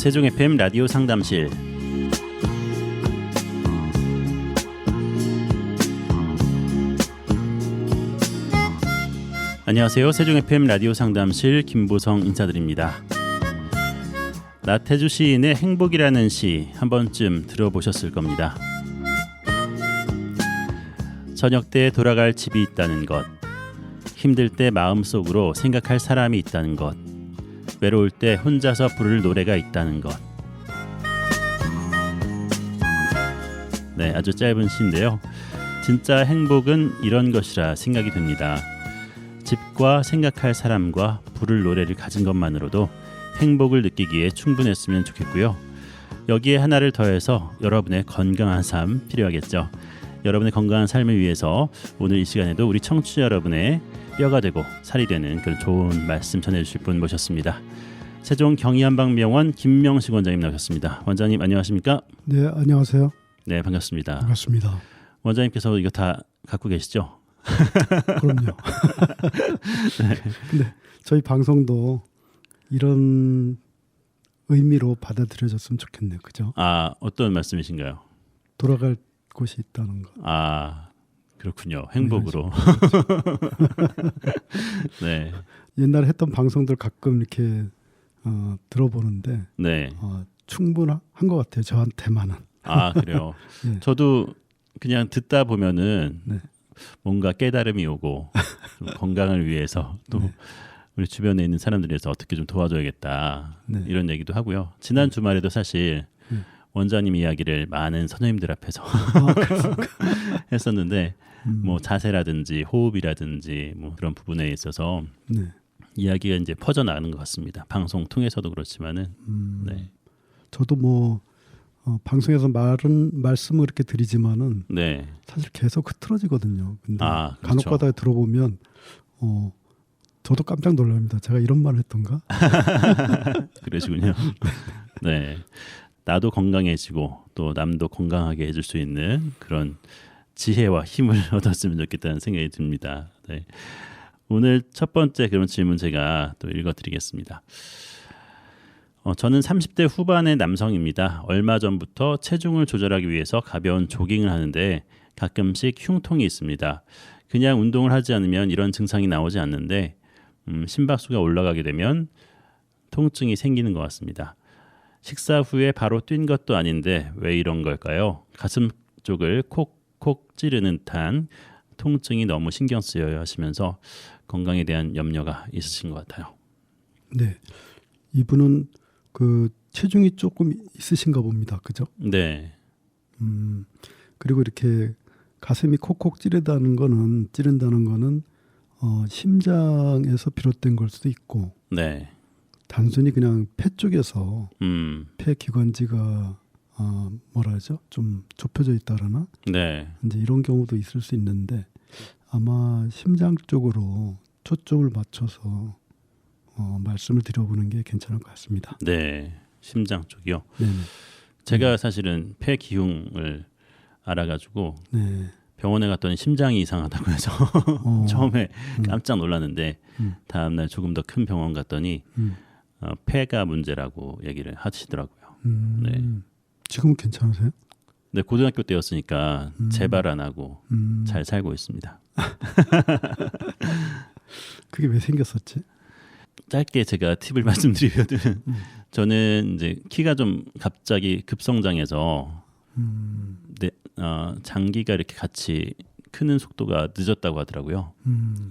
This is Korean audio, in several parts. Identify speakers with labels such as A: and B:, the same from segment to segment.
A: 세종 FM 라디오 상담실. 안녕하세요. 세종 FM 라디오 상담실 김보성 인사드립니다. 나태주 시인의 행복이라는 시 한 번쯤 들어보셨을 겁니다. 저녁 때 돌아갈 집이 있다는 것, 힘들 때 마음속으로 생각할 사람이 있다는 것, 외로울 때 혼자서 부를 노래가 있다는 것. 네, 아주 짧은 시인데요. 진짜 행복은 이런 것이라 생각이 됩니다. 집과 생각할 사람과 부를 노래를 가진 것만으로도 행복을 느끼기에 충분했으면 좋겠고요. 여기에 하나를 더해서 여러분의 건강한 삶 필요하겠죠. 여러분의 건강한 삶을 위해서 오늘 이 시간에도 우리 청취자 여러분의 뼈가 되고 살이 되는 그런 좋은 말씀 전해주실 분 모셨습니다. 세종 경희한방병원 김명식 원장님 나오셨습니다. 원장님 안녕하십니까?
B: 네, 안녕하세요.
A: 네, 반갑습니다.
B: 반갑습니다.
A: 원장님께서 이거 다 갖고 계시죠?
B: 그럼요.
A: 네.
B: 근데 저희 방송도 이런 의미로 받아들여졌으면 좋겠네요. 그죠?
A: 아, 어떤 말씀이신가요?
B: 돌아갈 곳이 있다는 거.
A: 아, 그렇군요. 행복으로. 네.
B: 옛날에 했던 방송들 가끔 이렇게 들어보는데
A: 네.
B: 충분한 것 같아요. 저한테만은.
A: 아, 그래요.
B: 네.
A: 저도 그냥 듣다 보면은
B: 네.
A: 뭔가 깨달음이 오고 좀 건강을 위해서 또
B: 네.
A: 우리 주변에 있는 사람들에 대해서 어떻게 좀 도와줘야겠다
B: 네.
A: 이런 얘기도 하고요. 지난 주말에도 사실 원장님 이야기를 많은 선생님들 앞에서 했었는데 뭐 자세라든지 호흡이라든지 뭐 그런 부분에 있어서
B: 네.
A: 이야기가 이제 퍼져나가는 것 같습니다. 방송 통해서도 그렇지만은 네.
B: 저도 뭐 방송에서 말씀을 이렇게 드리지만은
A: 네.
B: 사실 계속 흐트러지거든요. 근데
A: 그렇죠.
B: 간혹가다 들어보면 저도 깜짝 놀랍니다. 제가 이런 말을 했던가?
A: 그러시군요. 네. 나도 건강해지고 또 남도 건강하게 해줄 수 있는 그런 지혜와 힘을 얻었으면 좋겠다는 생각이 듭니다. 네. 오늘 첫 번째 그런 질문 제가 또 읽어드리겠습니다. 저는 30대 후반의 남성입니다. 얼마 전부터 체중을 조절하기 위해서 가벼운 조깅을 하는데 가끔씩 흉통이 있습니다. 그냥 운동을 하지 않으면 이런 증상이 나오지 않는데 심박수가 올라가게 되면 통증이 생기는 것 같습니다. 식사 후에 바로 뛴 것도 아닌데 왜 이런 걸까요? 가슴 쪽을 콕콕 찌르는 듯한 통증이 너무 신경 쓰여요 하시면서 건강에 대한 염려가 있으신 것 같아요.
B: 네, 이분은 그 체중이 조금 있으신가 봅니다. 그죠?
A: 네.
B: 그리고 이렇게 가슴이 콕콕 찌른다는 거는 심장에서 비롯된 걸 수도 있고
A: 네.
B: 단순히 그냥 폐 쪽에서 폐 기관지가 뭐라 하죠? 좀 좁혀져 있다거나
A: 네.
B: 이제 이런 경우도 있을 수 있는데 아마 심장 쪽으로 초점을 맞춰서 말씀을 드려보는 게 괜찮을 것 같습니다.
A: 네. 심장 쪽이요.
B: 네네.
A: 제가 사실은 폐 기흉을 알아가지고
B: 네.
A: 병원에 갔더니 심장이 이상하다고 해서 처음에 깜짝 놀랐는데 다음날 조금 더 큰 병원 갔더니 폐가 문제라고 얘기를 하시더라고요. 네.
B: 지금은 괜찮으세요?
A: 네, 고등학교 때였으니까 재발 안 하고 잘 살고 있습니다.
B: 그게 왜 생겼었지?
A: 짧게 제가 팁을 말씀드리면 저는 이제 키가 좀 갑자기 급성장해서 네, 장기가 이렇게 같이 크는 속도가 늦었다고 하더라고요.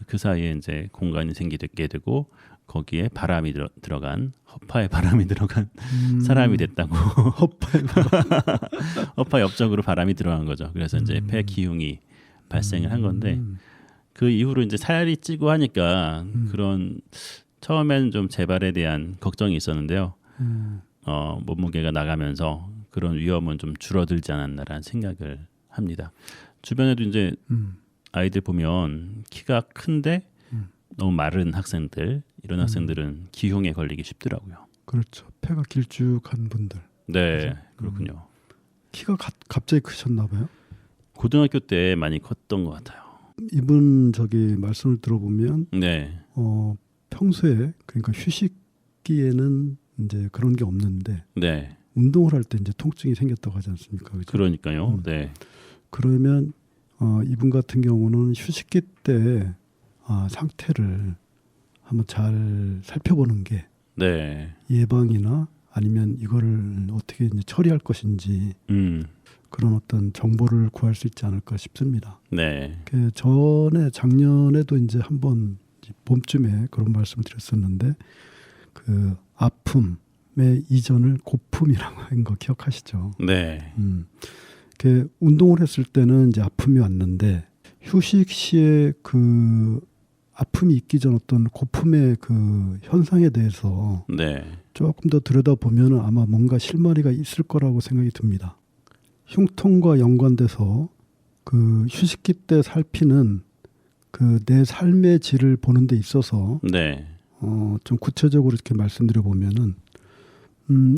A: 그 사이에 이제 공간이 생기게 되고 거기에 바람이 들어간 허파에 바람이 들어간 사람이 됐다고. 허파 옆쪽으로 바람이 들어간 거죠. 그래서 이제 폐 기흉이 발생을 한 건데 그 이후로 이제 살이 찌고 하니까 그런 처음에는 좀 재발에 대한 걱정이 있었는데요. 몸무게가 나가면서 그런 위험은 좀 줄어들지 않았나라는 생각을 합니다. 주변에도 이제 아이들 보면 키가 큰데 너무 마른 학생들 이런 학생들은 기흉에 걸리기 쉽더라고요.
B: 그렇죠. 폐가 길쭉한 분들.
A: 네,
B: 그렇죠?
A: 그렇군요.
B: 키가 갑자기 크셨나 봐요.
A: 고등학교 때 많이 컸던 것 같아요.
B: 이분 말씀을 들어보면
A: 네,
B: 평소에 그러니까 휴식기에는 이제 그런 게 없는데
A: 네.
B: 운동을 할 때 이제 통증이 생겼다고 하지 않습니까? 그죠?
A: 그러니까요. 네.
B: 그러면 이분 같은 경우는 휴식기 때 상태를 한번 잘 살펴보는 게
A: 네.
B: 예방이나 아니면 이거를 어떻게 이제 처리할 것인지 그런 어떤 정보를 구할 수 있지 않을까 싶습니다.
A: 네.
B: 그 전에 작년에도 이제 한번 봄쯤에 그런 말씀을 드렸었는데 그 아픔의 이전을 고품이라고 한 거 기억하시죠?
A: 네.
B: 그 운동을 했을 때는 이제 아픔이 왔는데 휴식 시에 그 아픔이 있기 전 어떤 고품의 그 현상에 대해서
A: 네.
B: 조금 더 들여다보면 아마 뭔가 실마리가 있을 거라고 생각이 듭니다. 흉통과 연관돼서 그 휴식기 때 살피는 그 내 삶의 질을 보는 데 있어서
A: 네.
B: 좀 구체적으로 이렇게 말씀드려 보면은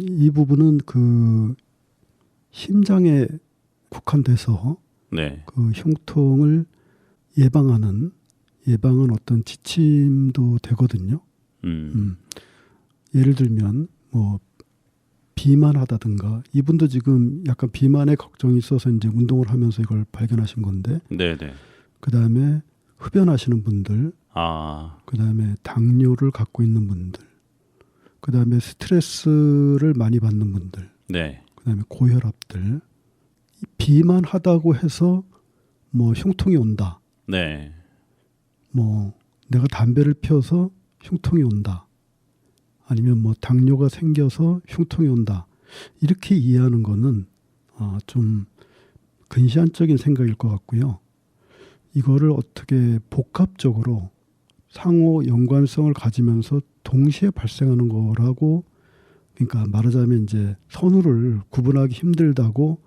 B: 이 부분은 그 심장에 국한돼서
A: 네.
B: 그 흉통을 예방한 어떤 지침도 되거든요. 예를 들면 뭐 비만하다든가 이분도 지금 약간 비만의 걱정이 있어서 이제 운동을 하면서 이걸 발견하신 건데
A: 네, 네.
B: 그다음에 흡연하시는 분들, 그다음에 당뇨를 갖고 있는 분들, 그다음에 스트레스를 많이 받는 분들,
A: 네.
B: 그다음에 고혈압들, 비만하다고 해서 뭐 흉통이 온다.
A: 네.
B: 뭐 내가 담배를 피워서 흉통이 온다. 아니면 뭐 당뇨가 생겨서 흉통이 온다. 이렇게 이해하는 거는 좀 근시안적인 생각일 것 같고요. 이거를 어떻게 복합적으로 상호 연관성을 가지면서 동시에 발생하는 거라고, 그러니까 말하자면 이제 선후를 구분하기 힘들다고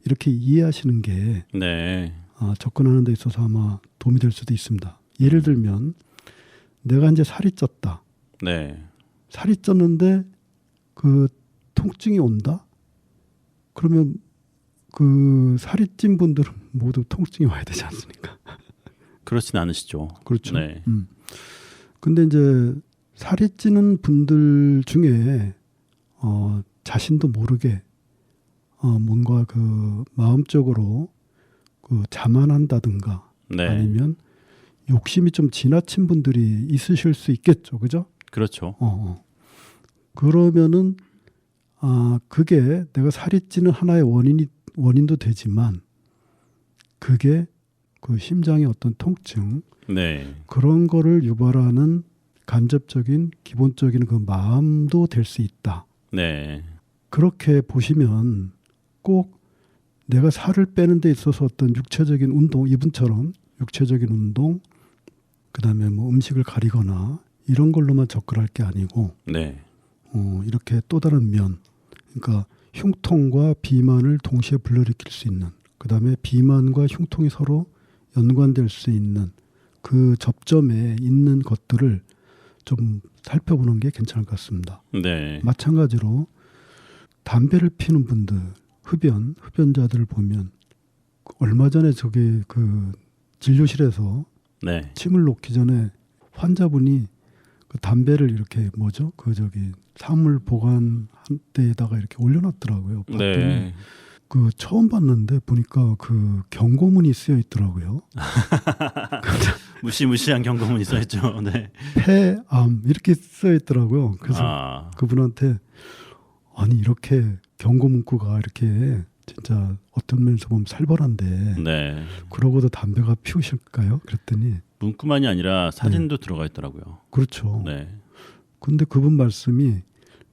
B: 이렇게 이해하시는 게
A: 네.
B: 접근하는 데 있어서 아마 도움이 될 수도 있습니다. 예를 들면 내가 이제 살이 쪘다.
A: 네.
B: 살이 쪘는데 그 통증이 온다? 그러면 그 살이 찐 분들은 모두 통증이 와야 되지 않습니까?
A: 그렇진 않으시죠.
B: 그렇죠.
A: 네.
B: 근데 이제 살이 찌는 분들 중에 자신도 모르게 뭔가 그 마음적으로 그 자만한다든가
A: 네.
B: 아니면 욕심이 좀 지나친 분들이 있으실 수 있겠죠, 그죠?
A: 그렇죠.
B: 그러면은 그게 내가 살이 찌는 하나의 원인도 되지만 그게 그 심장의 어떤 통증
A: 네.
B: 그런 거를 유발하는 간접적인 기본적인 그 마음도 될 수 있다.
A: 네.
B: 그렇게 보시면 꼭 내가 살을 빼는 데 있어서 어떤 육체적인 운동, 이분처럼 육체적인 운동, 그다음에 뭐 음식을 가리거나 이런 걸로만 접근할 게 아니고
A: 네.
B: 이렇게 또 다른 면, 그러니까 흉통과 비만을 동시에 불러일으킬 수 있는, 그다음에 비만과 흉통이 서로 연관될 수 있는 그 접점에 있는 것들을 좀 살펴보는 게 괜찮을 것 같습니다.
A: 네.
B: 마찬가지로 담배를 피는 분들, 흡연자들을 보면 얼마 전에 저기 그 진료실에서
A: 네.
B: 침을 놓기 전에 환자분이 그 담배를 이렇게 뭐죠? 그 저기 사물 보관 데에다가 이렇게 올려놨더라고요. 봤더니
A: 네.
B: 그 처음 봤는데 보니까 그 경고문이 쓰여 있더라고요.
A: 무시무시한 경고문이 써있죠. 네.
B: 폐암 이렇게 쓰여 있더라고요. 그래서 그분한테 아니 이렇게 경고 문구가 이렇게 진짜 어떤 면에서 보면 살벌한데
A: 네.
B: 그러고도 담배가 피우실까요? 그랬더니
A: 문구만이 아니라 사진도 들어가 있더라고요.
B: 그렇죠.
A: 네.
B: 근데 그분 말씀이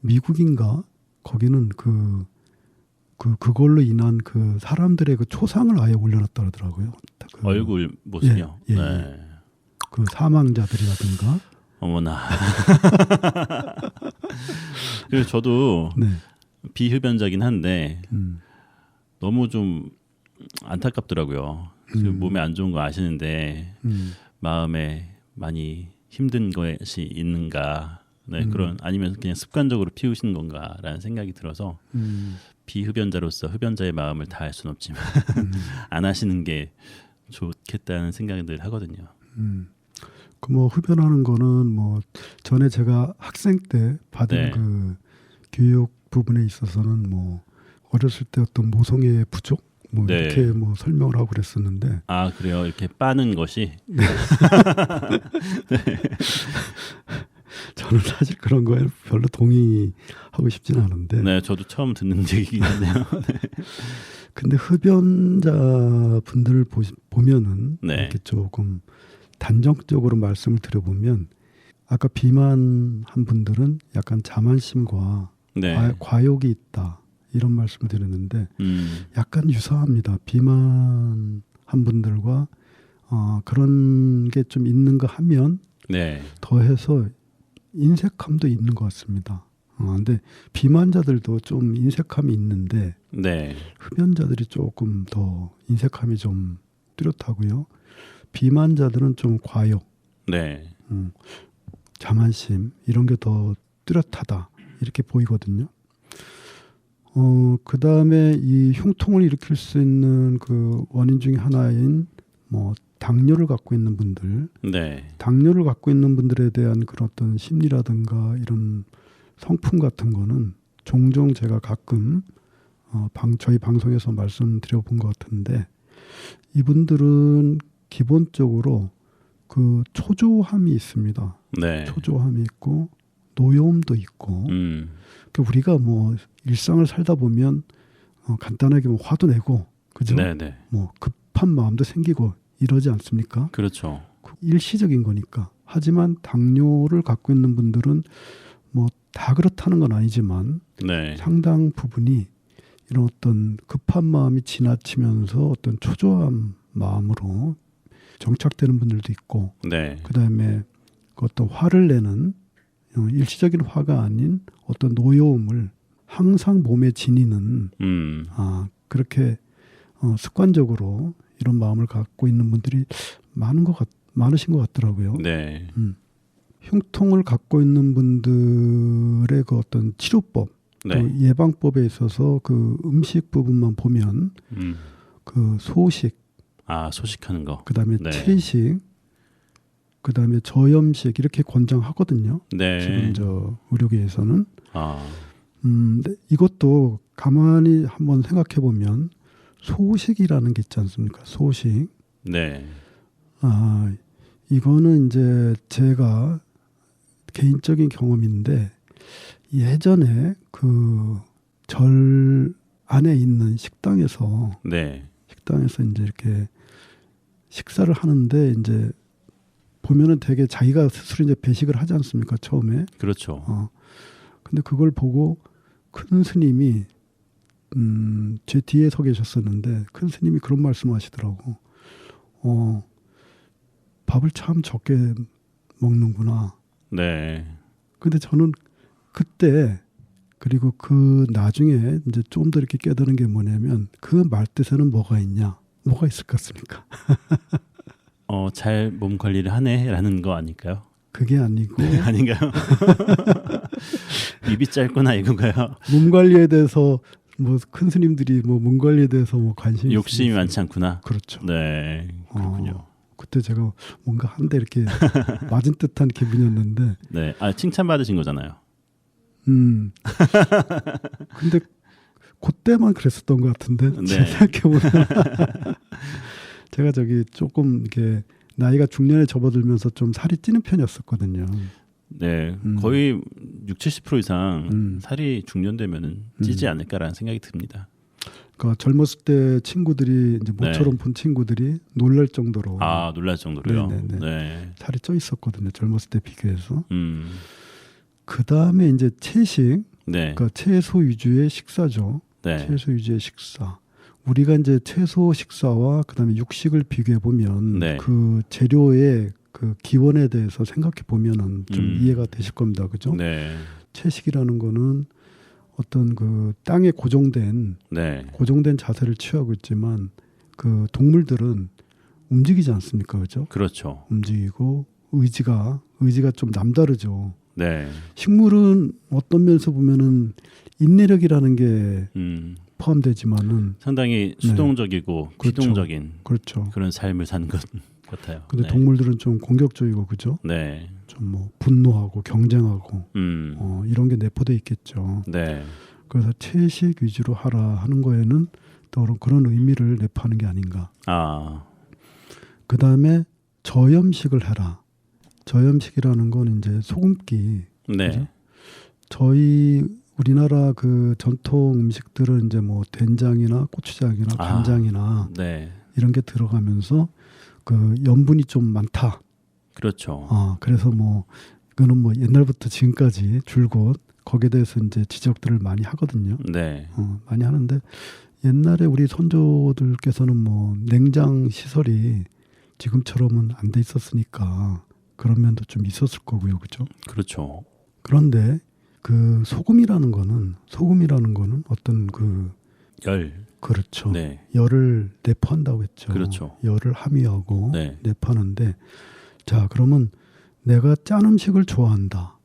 B: 미국인가 거기는 그걸로 인한 그 사람들의 그 초상을 아예 올려놨다 그러더라고요. 그
A: 얼굴 모습이요.
B: 예, 예,
A: 네.
B: 그 사망자들이라든가.
A: 어머나. 그래서 저도
B: 네.
A: 비흡연자긴 한데 너무 좀 안타깝더라고요. 몸에 안 좋은 거 아시는데 마음에 많이 힘든 것이 있는가. 네, 그런 아니면 그냥 습관적으로 피우시는 건가라는 생각이 들어서 비흡연자로서 흡연자의 마음을 다할 수는 없지만 안 하시는 게 좋겠다는 생각을 늘 하거든요.
B: 그 뭐 흡연하는 거는 뭐 전에 제가 학생 때 받은
A: 네.
B: 그 교육 부분에 있어서는 뭐 어렸을 때 어떤 모성애의 부족 뭐
A: 네.
B: 이렇게 뭐 설명을 하고 그랬었는데
A: 아 그래요. 이렇게 빠는 것이
B: 저는 사실 그런 거에 별로 동의하고 싶지는 않은데
A: 네 저도 처음 듣는 얘기긴 한데요.
B: 근데 흡연자 분들을 보면은
A: 네.
B: 이렇게 조금 단정적으로 말씀을 드려보면 아까 비만한 분들은 약간 자만심과
A: 네.
B: 과욕이 있다 이런 말씀을 드렸는데
A: 음.
B: 약간 유사합니다. 비만한 분들과 그런 게 좀 있는가 하면
A: 네.
B: 더해서 인색함도 있는 것 같습니다. 근데 비만자들도 좀 인색함이 있는데
A: 네.
B: 흡연자들이 조금 더 인색함이 좀 뚜렷하고요. 비만자들은 좀 과욕,
A: 네.
B: 자만심 이런 게 더 뚜렷하다 이렇게 보이거든요. 그 다음에 이 흉통을 일으킬 수 있는 그 원인 중에 하나인 뭐 당뇨를 갖고 있는 분들,
A: 네.
B: 당뇨를 갖고 있는 분들에 대한 그런 어떤 심리라든가 이런 성품 같은 거는 종종 제가 가끔 저희 방송에서 말씀드려본 것 같은데 이분들은 기본적으로 그 초조함이 있습니다.
A: 네.
B: 초조함이 있고 노여움도 있고 그러니까 우리가 뭐 일상을 살다 보면 간단하게 뭐 화도 내고 그죠?
A: 네네.
B: 뭐 급한 마음도 생기고 이러지 않습니까?
A: 그렇죠.
B: 일시적인 거니까. 하지만 당뇨를 갖고 있는 분들은 뭐 다 그렇다는 건 아니지만
A: 네.
B: 상당 부분이 이런 어떤 급한 마음이 지나치면서 어떤 초조한 마음으로 정착되는 분들도 있고
A: 네.
B: 그다음에 그 어떤 화를 내는 일시적인 화가 아닌 어떤 노여움을 항상 몸에 지니는 그렇게 습관적으로 이런 마음을 갖고 있는 분들이 많으신 것 같더라고요.
A: 네.
B: 흉통을 갖고 있는 분들의 그 어떤 치료법,
A: 네.
B: 또 예방법에 있어서 그 음식 부분만 보면 그 소식,
A: 소식하는 거.
B: 그다음에
A: 네.
B: 채식, 그다음에 저염식 이렇게 권장하거든요.
A: 네.
B: 지금 저 의료계에서는.
A: 네.
B: 이것도 가만히 한번 생각해 보면 소식이라는 게 있지 않습니까? 소식.
A: 네.
B: 이거는 이제 제가 개인적인 경험인데 예전에 그 절 안에 있는 식당에서
A: 네.
B: 이제 이렇게 식사를 하는데 이제 보면은 되게 자기가 스스로 이제 배식을 하지 않습니까? 처음에.
A: 그렇죠.
B: 근데 그걸 보고 큰 스님이 제 뒤에 서 계셨었는데 큰 스님이 그런 말씀을 하시더라고. 밥을 참 적게 먹는구나.
A: 네.
B: 근데 저는 그때 그리고 그 나중에 이제 좀 더 이렇게 깨달은 게 뭐냐면 그 말 뜻에는 뭐가 있냐? 뭐가 있을 것 같습니까?
A: 잘 몸 관리를 하네라는 거 아닐까요?
B: 그게 아니고
A: 아닌가요? 입이 짧구나 이건가요?
B: 몸 관리에 대해서 뭐 큰 스님들이 뭐 몸 관리에 대해서 뭐 관심이
A: 욕심이
B: 있으니까.
A: 많지 않구나.
B: 그렇죠.
A: 네. 그렇군요.
B: 그때 제가 뭔가 한 대 이렇게 맞은 듯한 기분이었는데.
A: 네. 칭찬 받으신 거잖아요.
B: 근데 그때만 그랬었던 것 같은데
A: 네.
B: 생각해보면 제가 저기 조금 이렇게 나이가 중년에 접어들면서 좀 살이 찌는 편이었었거든요.
A: 네. 거의 60-70% 이상 살이 중년 되면은 찌지 않을까라는 생각이 듭니다.
B: 그러니까 젊었을 때 친구들이 이제 모처럼
A: 네.
B: 본 친구들이 놀랄 정도로
A: 놀랄 정도로요.
B: 네네네.
A: 네.
B: 살이 쪄 있었거든요. 젊었을 때 비교해서.
A: 그
B: 다음에 이제 채식,
A: 네.
B: 그러니까 채소 위주의 식사죠.
A: 네.
B: 채소 위주의 식사. 우리가 이제 채소 식사와 그다음에 육식을 비교해 보면
A: 네.
B: 그 재료의 그 기원에 대해서 생각해 보면은 좀 이해가 되실 겁니다. 그죠?
A: 네.
B: 채식이라는 거는 어떤 그 땅에 고정된 자세를 취하고 있지만 그 동물들은 움직이지 않습니까? 그죠?
A: 그렇죠.
B: 움직이고 의지가 좀 남다르죠.
A: 네.
B: 식물은 어떤 면에서 보면은 인내력이라는 게 포함되지만은
A: 상당히 수동적이고
B: 그렇죠.
A: 피동적인
B: 그렇죠.
A: 그런 삶을 사는 것 같아요.
B: 근데
A: 네.
B: 동물들은 좀 공격적이고 그죠?
A: 네.
B: 좀 뭐 분노하고 경쟁하고 이런 게 내포돼 있겠죠.
A: 네.
B: 그래서 채식 위주로 하라 하는 거에는 또 그런 의미를 내포하는 게 아닌가.
A: 아,
B: 그 다음에 저염식을 해라. 저염식이라는 건 이제 소금기.
A: 네.
B: 그죠? 저희 우리나라 그 전통 음식들은 이제 뭐 된장이나 고추장이나 간장이나
A: 네.
B: 이런 게 들어가면서 그 염분이 좀 많다.
A: 그렇죠.
B: 그래서 뭐 이거는 뭐 옛날부터 지금까지 줄곧 거기에 대해서 이제 지적들을 많이 하거든요.
A: 네.
B: 많이 하는데 옛날에 우리 선조들께서는 뭐 냉장 시설이 지금처럼은 안 돼 있었으니까 그런 면도 좀 있었을 거고요, 그죠?
A: 그렇죠.
B: 그런데 그 소금이라는 거는 어떤 그
A: 열.
B: 그렇죠.
A: 네.
B: 열을 내포한다고 했죠.
A: 그렇죠.
B: 열을 함유하고
A: 네.
B: 내포하는데 자 그러면 내가 짠 음식을 좋아한다.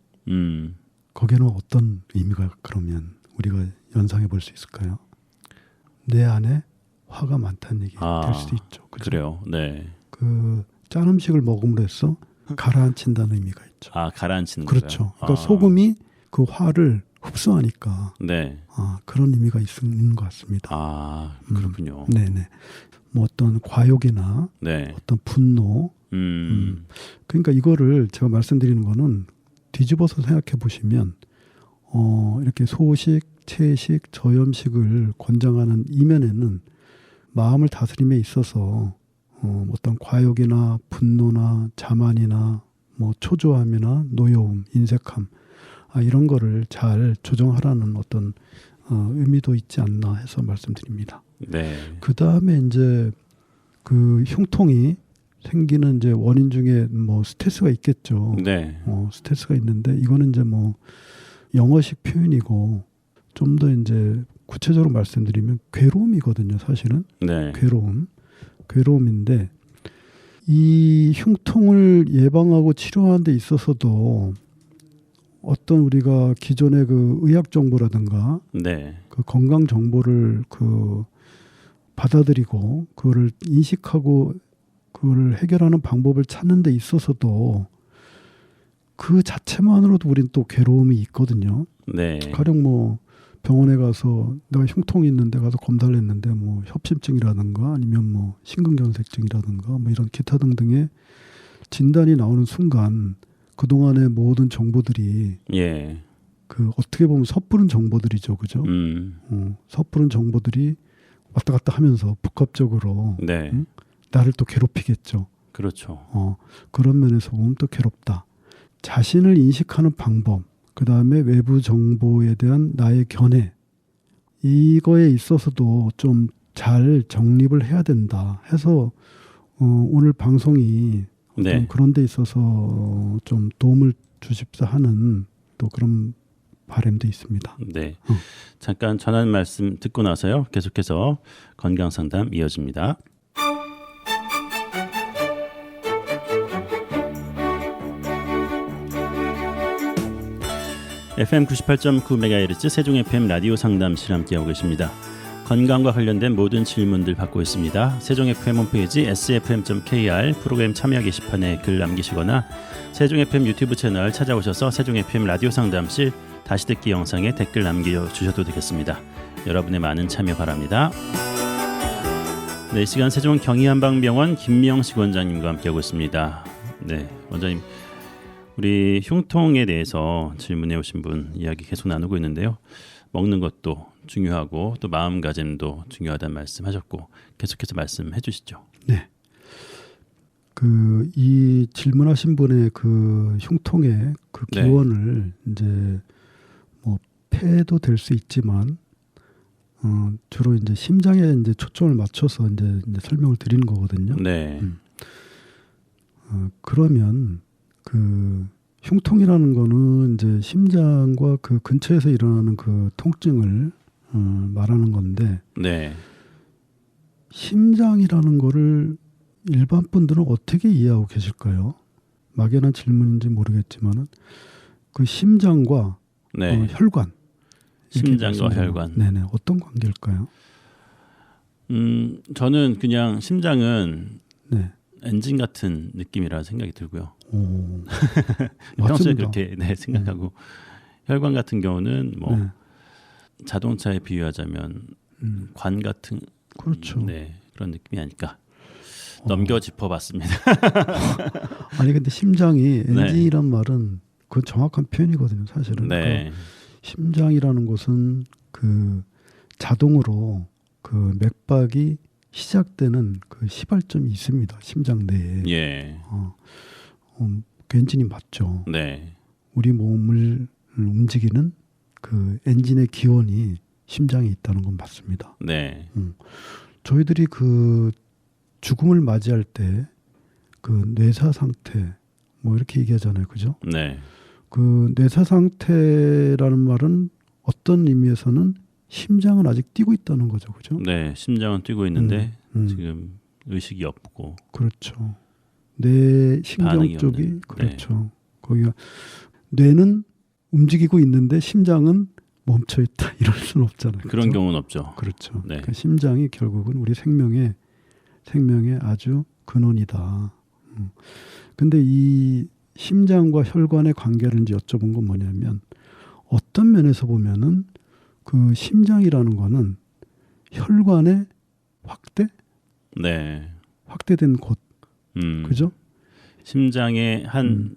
B: 거기는 어떤 의미가 그러면 우리가 연상해 볼 수 있을까요? 내 안에 화가 많다는 얘기 될 수도 있죠. 그죠?
A: 그래요. 네.
B: 그 짠 음식을 먹음으로 해서 가라앉힌다는 의미가 있죠.
A: 가라앉히는
B: 그렇죠.
A: 거예요.
B: 그러니까 소금이 그 화를 흡수하니까
A: 네.
B: 그런 의미가 있는 것 같습니다.
A: 그렇군요.
B: 네네. 뭐 어떤 과욕이나
A: 네.
B: 어떤 분노. 그러니까 이거를 제가 말씀드리는 거는 뒤집어서 생각해 보시면 이렇게 소식, 채식, 저염식을 권장하는 이면에는 마음을 다스림에 있어서 어떤 과욕이나 분노나 자만이나 뭐 초조함이나 노여움, 인색함 이런 거를 잘 조정하라는 어떤 의미도 있지 않나 해서 말씀드립니다.
A: 네.
B: 그 다음에 이제 그 흉통이 생기는 이제 원인 중에 뭐 스트레스가 있겠죠.
A: 네.
B: 스트레스가 있는데 이거는 이제 뭐 영어식 표현이고 좀 더 이제 구체적으로 말씀드리면 괴로움이거든요. 사실은
A: 네.
B: 괴로움인데 이 흉통을 예방하고 치료하는 데 있어서도 어떤 우리가 기존의 그 의학 정보라든가
A: 네.
B: 그 건강 정보를 그 받아들이고 그거를 인식하고 그거를 해결하는 방법을 찾는 데 있어서도 그 자체만으로도 우린 또 괴로움이 있거든요.
A: 네.
B: 가령 뭐 병원에 가서 내가 흉통이 있는데 가서 검사를 했는데 뭐 협심증이라든가 아니면 뭐 심근경색증이라든가 뭐 이런 기타 등등의 진단이 나오는 순간 그동안의 모든 정보들이
A: 예.
B: 그 어떻게 보면 섣부른 정보들이죠. 그죠? 섣부른 정보들이 왔다 갔다 하면서 복합적으로
A: 네.
B: 나를 또 괴롭히겠죠.
A: 그렇죠.
B: 그런 면에서 보면 또 괴롭다. 자신을 인식하는 방법, 그 다음에 외부 정보에 대한 나의 견해, 이거에 있어서도 좀 잘 정립을 해야 된다 해서 오늘 방송이
A: 네.
B: 그런 데 있어서 좀 도움을 주십사 하는 또 그런 바람도 있습니다.
A: 네. 잠깐 전한 말씀 듣고 나서요. 계속해서 건강 상담 이어집니다. FM 98.9MHz 세종 FM 라디오 상담실 함께하고 계십니다. 건강과 관련된 모든 질문들 받고 있습니다. 세종 FM 홈페이지 sfm.kr 프로그램 참여 게시판에 글 남기시거나 세종 FM 유튜브 채널 찾아오셔서 세종 FM 라디오 상담실 다시 듣기 영상에 댓글 남겨주셔도 되겠습니다. 여러분의 많은 참여 바랍니다. 네, 이 시간 세종 경희한방병원 김명식 원장님과 함께하고 있습니다. 네, 원장님, 우리 흉통에 대해서 질문해 오신 분 이야기 계속 나누고 있는데요. 먹는 것도 중요하고 또 마음가짐도 중요하다는 말씀하셨고 계속해서 말씀해 주시죠.
B: 네. 그 이 질문하신 분의 그 흉통의 그 기원을 이제 뭐 폐도 될 수 있지만 주로 이제 심장에 이제 초점을 맞춰서 이제 설명을 드리는 거거든요.
A: 네.
B: 그러면 그 흉통이라는 거는 이제 심장과 그 근처에서 일어나는 그 통증을 말하는 건데
A: 네.
B: 심장이라는 거를 일반 분들은 어떻게 이해하고 계실까요? 막연한 질문인지 모르겠지만은 그 심장과
A: 네.
B: 혈관,
A: 심장과 혈관.
B: 네네, 어떤 관계일까요?
A: 저는 그냥 심장은
B: 네.
A: 엔진 같은 느낌이라 생각이 들고요.
B: 오,
A: 평소에
B: 맞습니다.
A: 그렇게 생각하고 혈관 같은 경우는 뭐
B: 네.
A: 자동차에 비유하자면 관 같은
B: 그렇죠.
A: 그런 느낌이 아닐까. 넘겨 짚어봤습니다.
B: 아니 근데 심장이
A: 네.
B: 엔진이란 말은 그건 정확한 표현이거든요. 사실은.
A: 네,
B: 그러니까 심장이라는 곳은 그 자동으로 그 맥박이 시작되는 그 시발점이 있습니다. 심장 내에.
A: 예,
B: 그 엔진이 맞죠.
A: 네,
B: 우리 몸을 움직이는 그 엔진의 기원이 심장에 있다는 건 맞습니다.
A: 네,
B: 저희들이 그 죽음을 맞이할 때 그 뇌사 상태 뭐 이렇게 얘기하잖아요. 그죠?
A: 네,
B: 그 뇌사 상태라는 말은 어떤 의미에서는 심장은 아직 뛰고 있다는 거죠. 그죠?
A: 네. 심장은 뛰고 있는데
B: 음.
A: 지금 의식이 없고.
B: 그렇죠. 뇌 신경
A: 반응이
B: 쪽이
A: 없는.
B: 그렇죠. 거기가 뇌는 움직이고 있는데 심장은 멈춰 있다 이럴 수는 없잖아요.
A: 그런
B: 그렇죠?
A: 경우는 없죠.
B: 그렇죠.
A: 네.
B: 그러니까 심장이 결국은 우리 생명의 아주 근원이다. 근데 이 심장과 혈관의 관계를 이제 여쭤본 건 뭐냐면 어떤 면에서 보면은 그 심장이라는 거는 혈관의
A: 네,
B: 확대된 곳, 그죠?
A: 심장의 한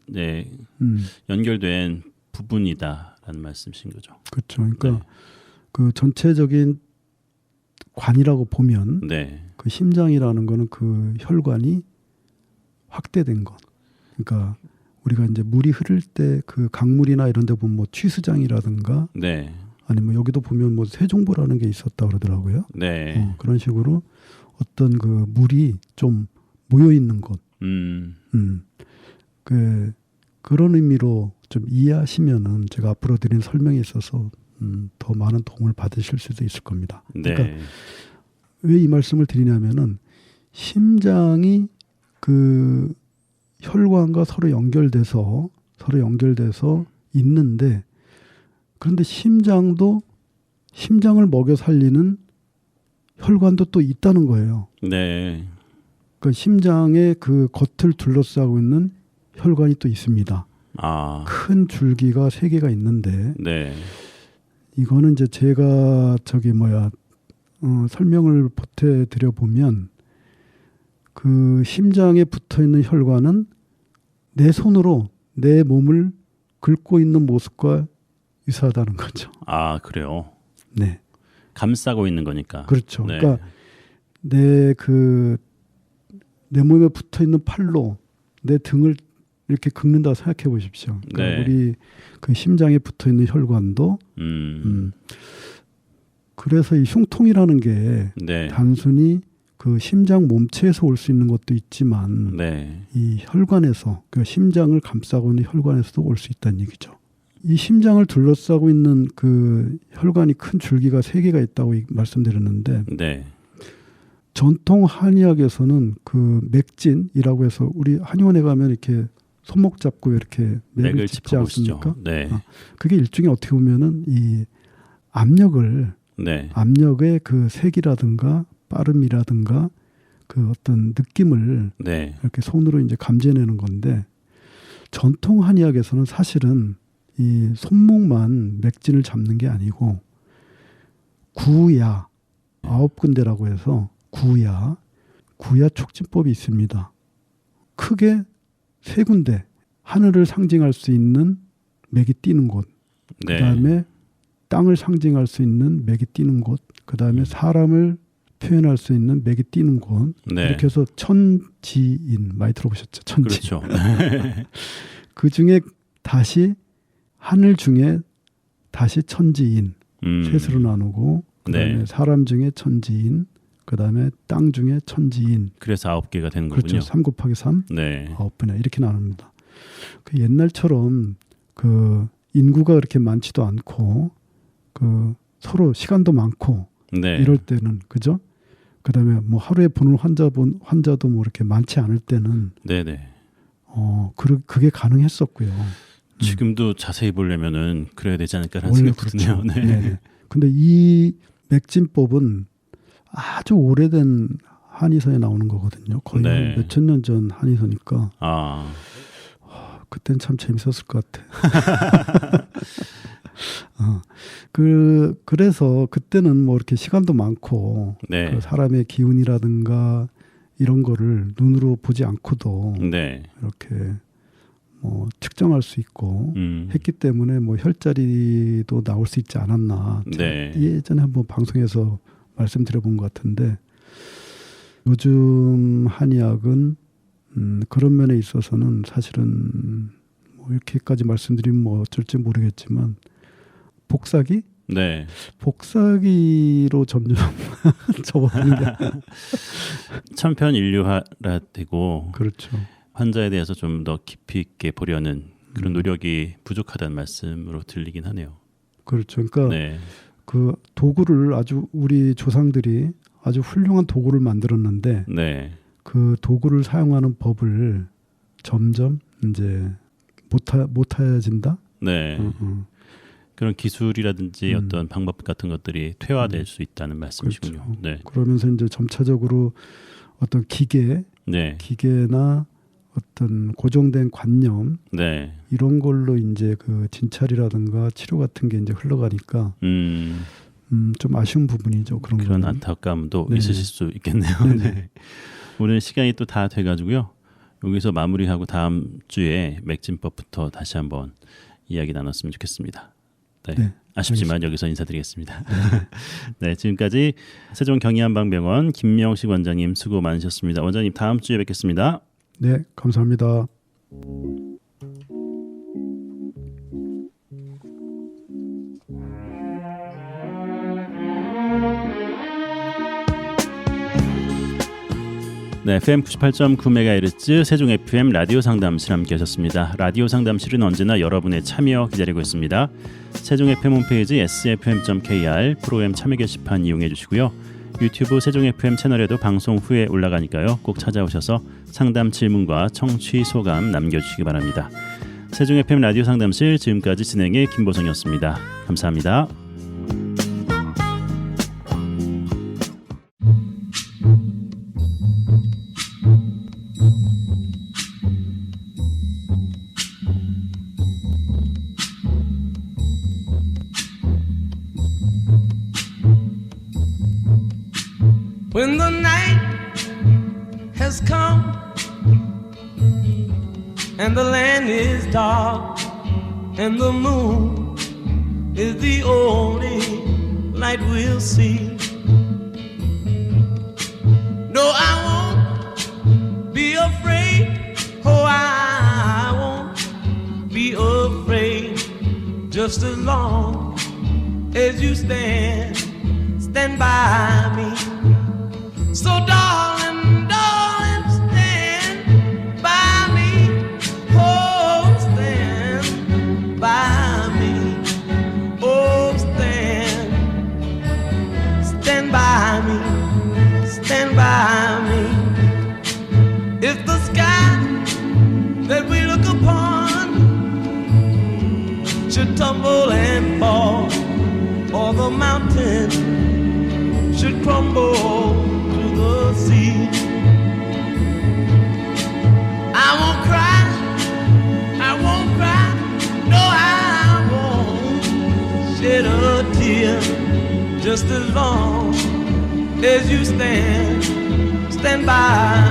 B: 음,
A: 연결된 부분이다라는 말씀이신 거죠.
B: 그렇죠. 그러니까
A: 네.
B: 그 전체적인 관이라고 보면
A: 네,
B: 그 심장이라는 거는 그 혈관이 확대된 것. 그러니까 우리가 이제 물이 흐를 때 그 강물이나 이런 데 보면 뭐 취수장이라든가
A: 네,
B: 아니면 여기도 보면 뭐 세종보라는 게 있었다 그러더라고요.
A: 네,
B: 그런 식으로 어떤 그 물이 좀 모여 있는 곳. 그런 의미로 좀 이해하시면은 제가 앞으로 드린 설명에 있어서 더 많은 도움을 받으실 수도 있을 겁니다.
A: 네,
B: 그러니까 왜 이 말씀을 드리냐면은 심장이 그 혈관과 서로 연결돼서 있는데 그런데 심장을 먹여 살리는 혈관도 또 있다는 거예요.
A: 네,
B: 그 심장의 그 겉을 둘러싸고 있는 혈관이 또 있습니다.
A: 아,
B: 큰 줄기가 3개가 있는데
A: 네,
B: 이거는 이제 제가 설명을 보태드려 보면 그 심장에 붙어 있는 혈관은 내 손으로 내 몸을 긁고 있는 모습과 유사하다는 거죠.
A: 아 그래요.
B: 네,
A: 감싸고 있는 거니까.
B: 그렇죠.
A: 네.
B: 그러니까 내 몸에 붙어 있는 팔로 내 등을 이렇게 긁는다고 생각해 보십시오. 그러니까
A: 네.
B: 우리 그 심장에 붙어 있는 혈관도 그래서 이 흉통이라는 게
A: 네,
B: 단순히 그 심장 몸체에서 올 수 있는 것도 있지만
A: 네,
B: 이 혈관에서 그 심장을 감싸고 있는 혈관에서도 올 수 있다는 얘기죠. 이 심장을 둘러싸고 있는 그 혈관이 큰 줄기가 3개가 있다고 말씀드렸는데
A: 네,
B: 전통 한의학에서는 그 맥진이라고 해서 우리 한의원에 가면 이렇게 손목 잡고 이렇게 맥을 짚지
A: 짚어보시죠.
B: 않습니까?
A: 네,
B: 그게 일종의 어떻게 보면은 이
A: 네,
B: 압력의 그 색이라든가 빠름이라든가 그 어떤 느낌을
A: 네,
B: 이렇게 손으로 이제 감지해내는 건데 전통 한의학에서는 사실은 이 손목만 맥진을 잡는 게 아니고 구야 9군데라고 해서 구야 촉진법이 있습니다. 크게 3군데 하늘을 상징할 수 있는 맥이 뛰는 곳,
A: 네,
B: 그다음에 땅을 상징할 수 있는 맥이 뛰는 곳, 그다음에 사람을 표현할 수 있는 맥이 뛰는 곳.
A: 네.
B: 이렇게 해서 천지인 많이 들어보셨죠? 천지.
A: 그렇죠.
B: 그 중에 다시 하늘 중에 다시 천지인 셋으로 나누고 그다음에
A: 네.
B: 사람 중에 천지인 그다음에 땅 중에 천지인.
A: 그래서 9개가 되는
B: 그렇죠.
A: 거군요.
B: 3 곱하기 3
A: 네,
B: 9분의 이렇게 나눕니다. 그 옛날처럼 그 인구가 그렇게 많지도 않고 그 서로 시간도 많고
A: 네,
B: 이럴 때는 그죠? 그다음에 뭐 하루에 보는 환자도 뭐 이렇게 많지 않을 때는
A: 네, 네.
B: 그게 가능했었고요.
A: 지금도 자세히 보려면은 그래야 되지 않을까라는
B: 원래
A: 생각이 드네요.
B: 그렇죠.
A: 네.
B: 네. 근데 이 맥진법은 아주 오래된 한의사에 나오는 거거든요. 거의
A: 네.
B: 몇천 년 전 한의사니까
A: 아,
B: 그때는 참 재밌었을 것 같아. 그래서 그때는 뭐 이렇게 시간도 많고
A: 네.
B: 그 사람의 기운이라든가 이런 거를 눈으로 보지 않고도
A: 네.
B: 이렇게 뭐 측정할 수 있고
A: 음.
B: 했기 때문에 뭐 혈자리도 나올 수 있지 않았나.
A: 네.
B: 예전에 한번 방송에서 말씀드려본 것 같은데 요즘 한의학은 그런 면에 있어서는 사실은 뭐 이렇게까지 말씀드리면 뭐 어쩔지 모르겠지만 복사기?
A: 네.
B: 복사기로 점점 접어드는 게
A: 천편일률화 되고
B: 그렇죠.
A: 환자에 대해서 좀 더 깊이 있게 보려는 그런 노력이 부족하다는 말씀으로 들리긴 하네요.
B: 그렇죠. 그러니까
A: 네.
B: 그 도구를 아주 우리 조상들이 아주 훌륭한 도구를 만들었는데
A: 네.
B: 그 도구를 사용하는 법을 점점 이제 못해진다.
A: 네. 그런 기술이라든지 어떤 방법 같은 것들이 퇴화될 수 있다는 말씀이시군요.
B: 그렇죠.
A: 네.
B: 그러면서 이제 점차적으로 어떤
A: 네.
B: 기계나 어떤 고정된 관념
A: 네.
B: 이런 걸로 이제 그 진찰이라든가 치료 같은 게 이제 흘러가니까 좀 아쉬운 부분이죠. 그런 거는.
A: 안타까움도
B: 네.
A: 있으실 수 있겠네요. 네. 오늘 시간이 또 다 돼가지고요. 여기서 마무리하고 다음 주에 맥진법부터 다시 한번 이야기 나눴으면 좋겠습니다. 네.
B: 네.
A: 아쉽지만 여기서 인사드리겠습니다. 네, 지금까지 세종경의한방병원 김명식 원장님 수고 많으셨습니다. 원장님 다음 주에 뵙겠습니다.
B: 네, 감사합니다.
A: 네, FM 98.9MHz 세종 FM 라디오 상담실 함께하셨습니다. 라디오 상담실은 언제나 여러분의 참여 기다리고 있습니다. 세종 FM 홈페이지 sfm.kr 프로그램 참여 게시판 이용해 주시고요. 유튜브 세종 FM 채널에도 방송 후에 올라가니까요. 꼭 찾아오셔서 상담 질문과 청취 소감 남겨주시기 바랍니다. 세종 FM 라디오 상담실 지금까지 진행의 김보성이었습니다. 감사합니다.
C: When the night has come and the land is dark and the moon is the only light we'll see. No, I won't be afraid. Oh, I won't be afraid. Just as long as you stand by me. So darling, darling, stand by me. Oh, stand by me. Oh, stand by me. Stand by me. If the sky that we look upon should tumble and fall, or the mountain should crumble to the sea, I won't cry, no, I won't shed a tear. Just as long as you stand by